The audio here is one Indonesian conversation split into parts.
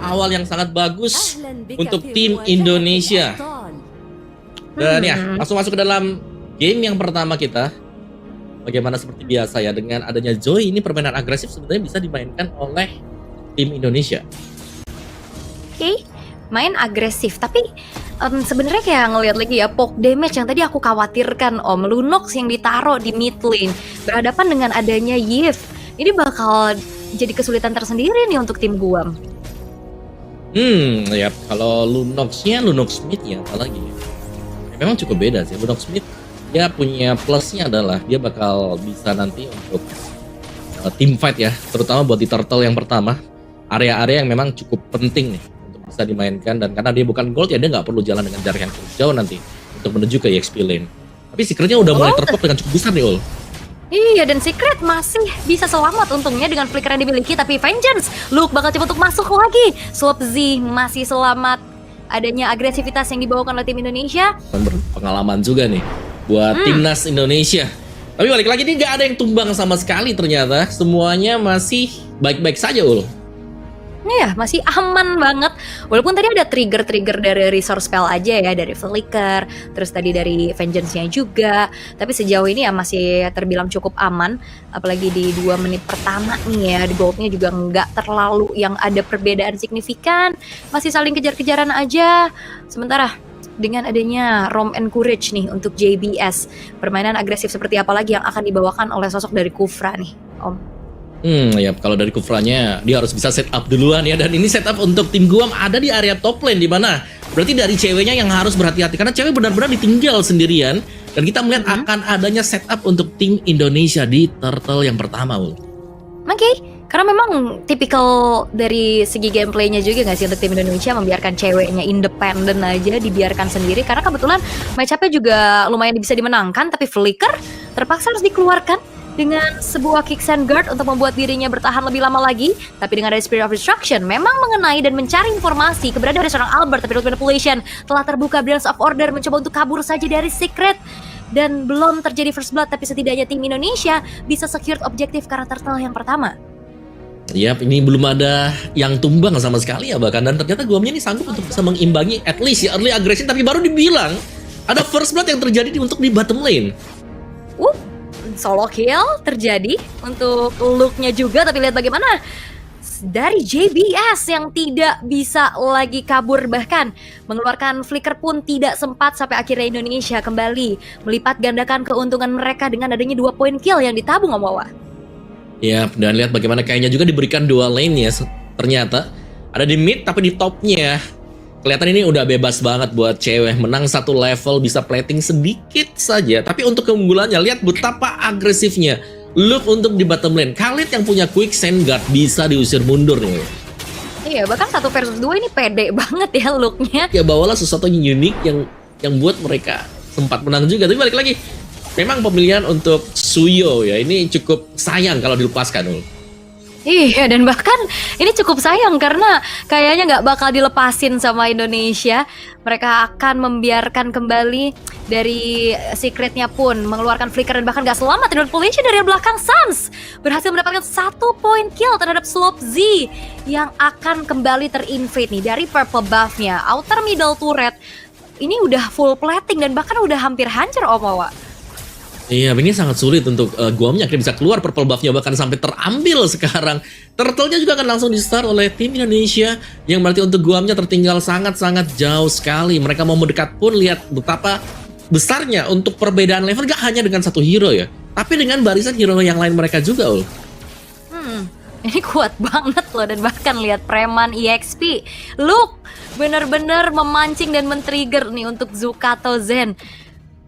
awal yang sangat bagus untuk tim Indonesia. Dan ya, langsung masuk ke dalam game yang pertama kita. Bagaimana seperti biasa ya, dengan adanya Zoe ini permainan agresif sebenarnya bisa dimainkan oleh tim Indonesia. Oke, main agresif, tapi sebenarnya kayak ngelihat lagi ya, poke damage yang tadi aku khawatirkan Om, Lunox yang ditaruh di mid lane berhadapan dengan adanya Yves. Ini bakal jadi kesulitan tersendiri nih untuk tim Guam. Ya kalau Lunox-nya Lunox Smith ya, apalagi ya. Memang cukup beda sih. Lunox Smith dia punya plusnya adalah dia bakal bisa nanti untuk team fight ya, terutama buat di turtle yang pertama, area-area yang memang cukup penting nih untuk bisa dimainkan, dan karena dia bukan gold ya dia nggak perlu jalan dengan jarak yang cukup jauh nanti untuk menuju ke EXP lane. Tapi secretnya udah mulai tertop dengan cukup besar nih Ul. Iya, dan Secret masih bisa selamat untungnya dengan flicker yang dimiliki, tapi Vengeance Luke bakal coba untuk masuk lagi. Swap Z masih selamat. Adanya agresivitas yang dibawakan oleh tim Indonesia Berpengalaman juga nih buat timnas Indonesia. Tapi balik lagi nih, nggak ada yang tumbang sama sekali ternyata. Semuanya masih baik-baik saja Ul. ya masih aman banget. Walaupun tadi ada trigger-trigger dari resource spell aja ya, dari Flicker, terus tadi dari Vengeance-nya juga. Tapi sejauh ini ya masih terbilang cukup aman. Apalagi di 2 menit pertama nih ya, di goldnya juga nggak terlalu yang ada perbedaan signifikan. Masih saling kejar-kejaran aja. Sementara dengan adanya Rom and Courage nih untuk JBS, permainan agresif seperti apa lagi yang akan dibawakan oleh sosok dari Kufra nih, Om? Ya kalau dari Kufranya dia harus bisa set up duluan ya, dan ini setup untuk tim Guam ada di area top lane, di mana berarti dari ceweknya yang harus berhati-hati karena cewek benar-benar ditinggal sendirian, dan kita melihat akan adanya setup untuk tim Indonesia di turtle yang pertama, Ul. Oke, karena memang tipikal dari segi gameplaynya juga nggak sih untuk tim Indonesia membiarkan ceweknya independen aja, dibiarkan sendiri karena kebetulan match-up-nya juga lumayan bisa dimenangkan, tapi Flicker terpaksa harus dikeluarkan dengan sebuah kicks and guard untuk membuat dirinya bertahan lebih lama lagi. Tapi dengan ada Spirit of Destruction memang mengenai dan mencari informasi keberadaan dari seorang Albert, tapi Road Manipulation telah terbuka. Brilliance of Order mencoba untuk kabur saja dari Secret, dan belum terjadi first blood, tapi setidaknya tim Indonesia bisa secure objektif karena turtle yang pertama. Yap, ini belum ada yang tumbang sama sekali ya bahkan, dan ternyata Guamnya ini sanggup untuk bisa mengimbangi at least ya early aggression, tapi baru dibilang ada first blood yang terjadi untuk di bottom lane. Solo kill terjadi untuk look-nya juga, tapi lihat bagaimana dari JBS yang tidak bisa lagi kabur, bahkan mengeluarkan flicker pun tidak sempat, sampai akhirnya Indonesia kembali melipat gandakan keuntungan mereka dengan adanya 2 poin kill yang ditabung, Om Wawa. Ya, dan lihat bagaimana kayaknya juga diberikan 2 lane ya, ternyata ada di mid tapi di topnya. Kelihatan ini udah bebas banget buat cewek, menang 1 level bisa plating sedikit saja. Tapi untuk keunggulannya, lihat betapa agresifnya Luke untuk di bottom lane. Khalid yang punya quick sand guard bisa diusir mundur nih. Iya, bahkan 1 versus 2 ini pede banget ya looknya. Ya bawalah sesuatu yang unik yang buat mereka sempat menang juga. Tapi balik lagi, memang pemilihan untuk Suyo ya ini cukup sayang kalau dilepaskan. Iya, dan bahkan ini cukup sayang karena kayaknya nggak bakal dilepasin sama Indonesia. Mereka akan membiarkan kembali dari Secretnya pun mengeluarkan flicker, dan bahkan nggak selamat. Manipulation dari belakang Sans berhasil mendapatkan 1 point kill terhadap Slop Z yang akan kembali terinvade nih dari purple buff-nya. Outer middle turret ini udah full plating dan bahkan udah hampir hancur, Om Wawa. Iya, ini sangat sulit untuk Guamnya akhirnya bisa keluar purple buff-nya, bahkan sampai terambil sekarang. Turtle-nya juga akan langsung di-start oleh tim Indonesia, yang berarti untuk Guamnya tertinggal sangat-sangat jauh sekali. Mereka mau mendekat pun lihat betapa besarnya untuk perbedaan level, gak hanya dengan 1 hero ya, tapi dengan barisan hero yang lain mereka juga, Ul. Ini kuat banget loh, dan bahkan lihat preman EXP Luke bener-bener memancing dan men-trigger nih untuk Zukato Zen.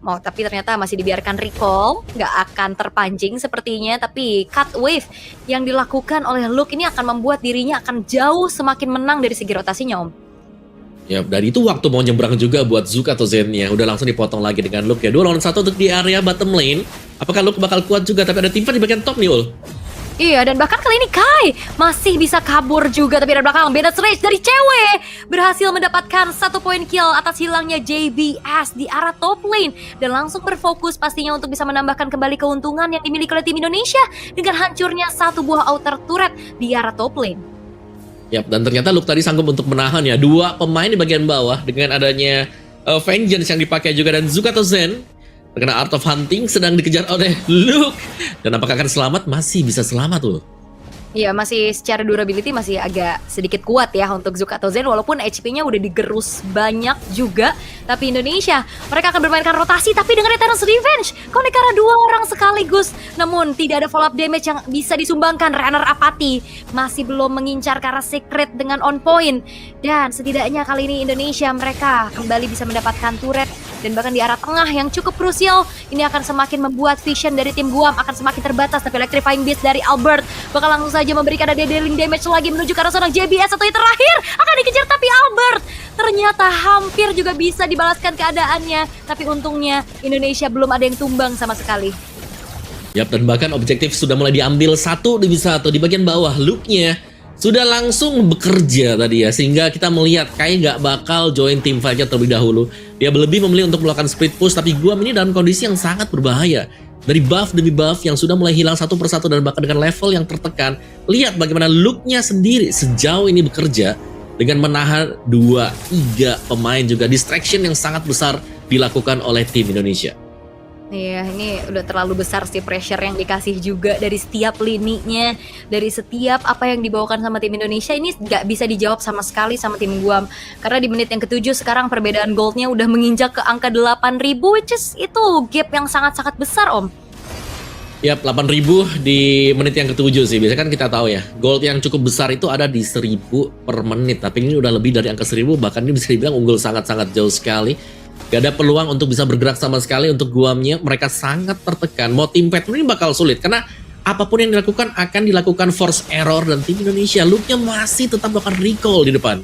Tapi ternyata masih dibiarkan recall, nggak akan terpancing sepertinya. Tapi cut wave yang dilakukan oleh Luke ini akan membuat dirinya akan jauh semakin menang dari segi rotasinya, Om. Ya, dari itu waktu mau nyebrang juga buat Zuka atau Zen-nya udah langsung dipotong lagi dengan Luke ya. 2 lawan 1 untuk di area bottom lane. Apakah Luke bakal kuat juga? Tapi ada teamfight di bagian top nih, Ul. Iya, dan bahkan kali ini Kai masih bisa kabur juga, tapi dari belakang Bandit Rage dari cewek berhasil mendapatkan 1 poin kill atas hilangnya JBS di arah top lane, dan langsung berfokus pastinya untuk bisa menambahkan kembali keuntungan yang dimiliki oleh tim Indonesia dengan hancurnya 1 buah outer turret di arah top lane. Yap, dan ternyata Luke tadi sanggup untuk menahan ya dua pemain di bagian bawah dengan adanya Vengeance yang dipakai juga, dan Zukato Zen terkena Art of Hunting sedang dikejar oleh Luke. Dan apakah akan selamat? Masih bisa selamat loh. Iya, masih secara durability masih agak sedikit kuat ya untuk Zukato Zen, walaupun HP-nya udah digerus banyak juga. Tapi Indonesia, mereka akan bermainkan rotasi tapi dengan Eternal's Revenge. Konekara 2 orang sekaligus. Namun tidak ada follow up damage yang bisa disumbangkan. Runner Apathy masih belum mengincar ke arah Secret dengan on point. Dan setidaknya kali ini Indonesia mereka kembali bisa mendapatkan turret dan bahkan di arah tengah yang cukup krusial. Ini akan semakin membuat vision dari tim Guam akan semakin terbatas. Tapi Electrifying Beast dari Albert bakal langsung saja memberikan ada dealing damage lagi menuju ke arah seorang JBS. Atau yang terakhir akan dikejar, tapi Albert ternyata hampir juga bisa dibalaskan keadaannya. Tapi untungnya Indonesia belum ada yang tumbang sama sekali. Yap, dan bahkan objektif sudah mulai diambil 1 demi 1 di bagian bawah. Luke-nya sudah langsung bekerja tadi ya, sehingga kita melihat kayak nggak bakal join tim fight-nya terlebih dahulu. Dia lebih memilih untuk melakukan split push, tapi Guam ini dalam kondisi yang sangat berbahaya. Dari buff demi buff yang sudah mulai hilang satu persatu, dan bahkan dengan level yang tertekan. Lihat bagaimana Luke-nya sendiri sejauh ini bekerja dengan menahan 2-3 pemain juga. Distraction yang sangat besar dilakukan oleh tim Indonesia. Iya, ini udah terlalu besar sih pressure yang dikasih juga dari setiap lininya, dari setiap apa yang dibawakan sama tim Indonesia. Ini nggak bisa dijawab sama sekali sama tim Guam. Karena di menit yang ke-7 sekarang perbedaan goldnya udah menginjak ke angka 8.000, which is itu gap yang sangat-sangat besar, Om. Yap, 8.000 di menit yang ke-7 sih. Biasanya kan kita tahu ya, gold yang cukup besar itu ada di 1.000 per menit. Tapi ini udah lebih dari angka 1.000, bahkan ini bisa dibilang unggul sangat-sangat jauh sekali. Gak ada peluang untuk bisa bergerak sama sekali untuk Guamnya. Mereka sangat tertekan. Mau tim fight ini bakal sulit, karena apapun yang dilakukan akan dilakukan force error. Dan tim Indonesia, Luke-nya masih tetap melakukan recall di depan.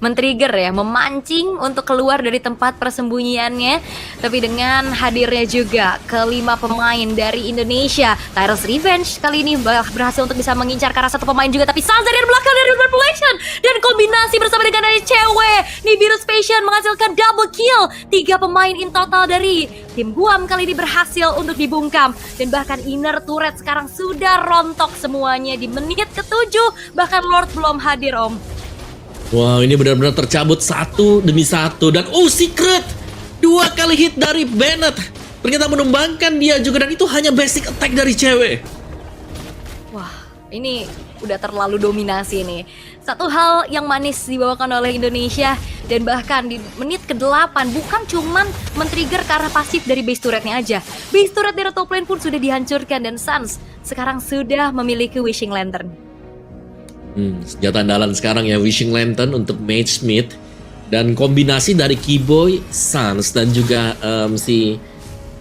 Men-trigger ya, memancing untuk keluar dari tempat persembunyiannya. Tapi dengan hadirnya juga kelima pemain dari Indonesia, Tyrus Revenge kali ini berhasil untuk bisa mengincar ke arah satu pemain juga. Tapi Sansa dari belakang dari Manipulation dan kombinasi bersama dengan dari cewek Nibiru's Passion menghasilkan double kill. 3 pemain in total dari tim Guam kali ini berhasil untuk dibungkam. Dan bahkan inner turret sekarang sudah rontok semuanya di menit ke-7. Bahkan Lord belum hadir, Om. Wow, ini benar-benar tercabut 1 demi 1. Dan Secret 2 kali hit dari Bennett ternyata menumbangkan dia juga, dan itu hanya basic attack dari cewek. Wah, ini udah terlalu dominasi nih. Satu hal yang manis dibawakan oleh Indonesia, dan bahkan di menit ke-8 bukan cuman men-trigger ke arah pasif dari base turretnya aja. Base turret dari top lane pun sudah dihancurkan, dan Suns sekarang sudah memiliki Wishing Lantern. Senjata andalan sekarang ya, Wishing Lantern untuk Mage Smith. Dan kombinasi dari Keyboy, Suns, dan juga si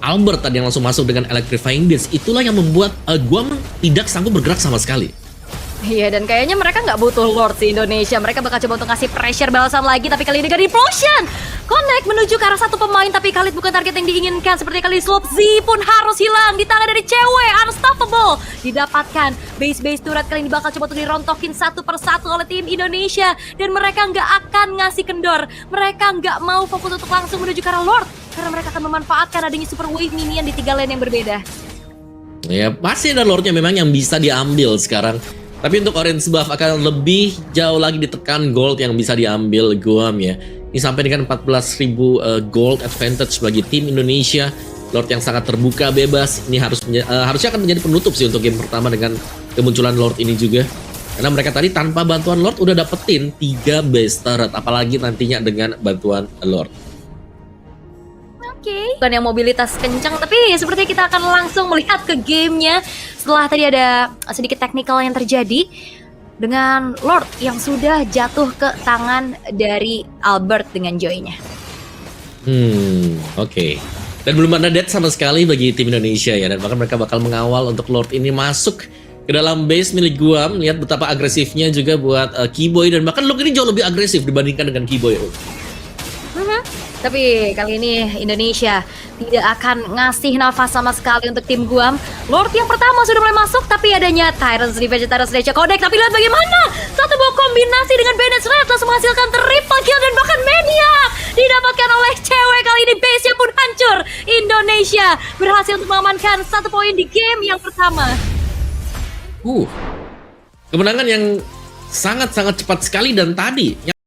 Albert tadi yang langsung masuk dengan Electrifying Beast. Itulah yang membuat Guam tidak sanggup bergerak sama sekali. Iya, dan kayaknya mereka nggak butuh Lord di Indonesia. Mereka bakal coba untuk ngasih pressure balasan lagi, tapi kali ini dari Implosion connect menuju ke arah satu pemain, tapi Khalid bukan target yang diinginkan. Seperti kali Slope Z pun harus hilang di tangan dari cewek. Unstoppable didapatkan. Base turret kali ini bakal coba untuk dirontokin satu persatu oleh tim Indonesia, dan mereka nggak akan ngasih kendor. Mereka nggak mau fokus untuk langsung menuju ke arah Lord, karena mereka akan memanfaatkan adanya super wave minion di 3 lane yang berbeda. Ya, masih ada Lordnya memang yang bisa diambil sekarang. Tapi untuk orange buff akan lebih jauh lagi ditekan gold yang bisa diambil Guam ya. Ini sampai dengan 14.000 gold advantage bagi tim Indonesia. Lord yang sangat terbuka bebas. Ini harusnya akan menjadi penutup sih untuk game pertama dengan kemunculan Lord ini juga. Karena mereka tadi tanpa bantuan Lord udah dapetin 3 base turret, apalagi nantinya dengan bantuan Lord. Bukan yang mobilitas kencang, tapi sepertinya kita akan langsung melihat ke gamenya. Setelah tadi ada sedikit technical yang terjadi dengan Lord yang sudah jatuh ke tangan dari Albert dengan joy-nya. Oke. Dan belum ada death sama sekali bagi tim Indonesia ya. Dan bahkan mereka bakal mengawal untuk Lord ini masuk ke dalam base milik Guam. Lihat betapa agresifnya juga buat Keyboy, dan bahkan Luke ini jauh lebih agresif dibandingkan dengan Keyboy. Tapi kali ini Indonesia tidak akan ngasih nafas sama sekali untuk tim Guam. Lord yang pertama sudah mulai masuk, tapi adanya Tyrus Revenge, Codec. Tapi lihat bagaimana satu buah kombinasi dengan Bennett Red langsung menghasilkan triple kill, dan bahkan Maniac didapatkan oleh cewek. Kali ini base-nya pun hancur. Indonesia berhasil untuk mengamankan 1 poin di game yang pertama. Kemenangan yang sangat-sangat cepat sekali dan tadi